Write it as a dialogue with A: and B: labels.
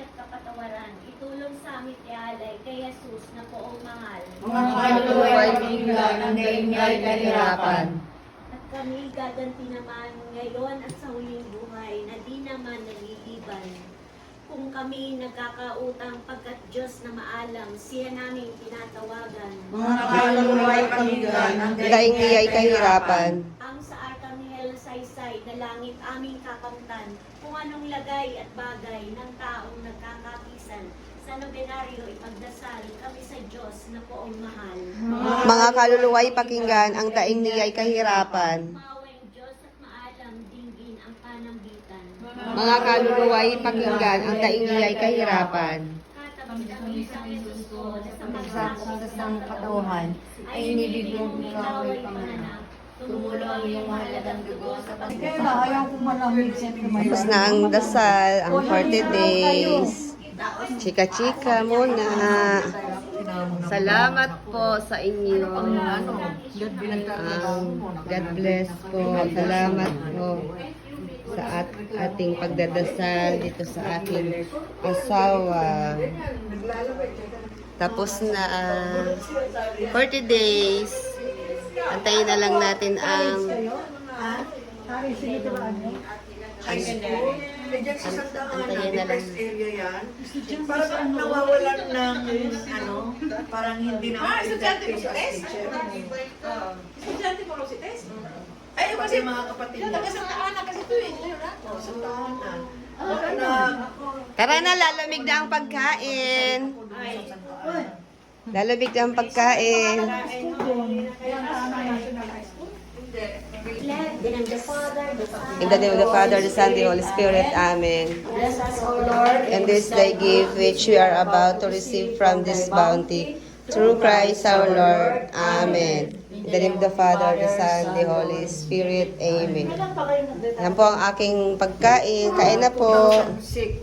A: at kapatawaran. Itulong sa amin tialay kay Jesus na poong mahal.
B: Mga kaluluwa'y bigyan ng daingay kahirapan.
A: At kami gaganti naman ngayon at sa huling buhay na di naman naliliban. Kung kami nagkakautang pagkat Diyos na maalam, siya namin tinatawagan.
B: Mga kaluluwa'y pakinggan ng
C: Daingay kahirapan.
A: Ang sa Arkanghel Saysay na langit aming kakamtan, kung anong lagay at bagay ng taong nagkakapisan, sa nobenaryo ipagdasal kami sa Diyos na poong mahal.
C: Mga kaluluwa'y pakinggan ang daingniya'y kahirapan.
A: Maweng Diyos at maalam dinggin ang panambitan.
C: Mga kaluluwa'y pakinggan ang daingniya'y kahirapan.
A: Katabit ang isang Yesus ko na sa
B: pagsasang katauhan ay inibigong ikaw ay panganak.
A: Tumulo ang iyong mahalagang dugo sa
B: Kaya ayaw ko malamig siya tumayo.
C: Tapos na ang dasal, ang 40 days. Chika-chika muna. Salamat po sa inyo. God bless po. Salamat po sa ating pagdadasal dito sa aking asawa. Tapos na 40 days. Antayin na lang natin ang antayin na lang.
D: Parang nawawalan ng parang hindi na effective as teacher.
E: Estudyante mo raw si Tess?
D: Ay, kasi mga kapatid
E: Yan,
D: niya.
E: taga Santa Ana kasi ito eh.
D: Sa tahanan.
C: Tara na, lalamig na ang pagkain. Lalamig na ang pagkain.
A: In the Father, the Son,
C: In the name of the Father, the Son, the Holy Spirit. Amen.
A: bless us, O Lord,
C: And this thy gift which we are about to receive from this bounty, through Christ our Lord. Amen. In the name of the Father, the Son, the Holy Spirit. Amen. Yan po ang aking pagkain. Kain na po.
D: Sick.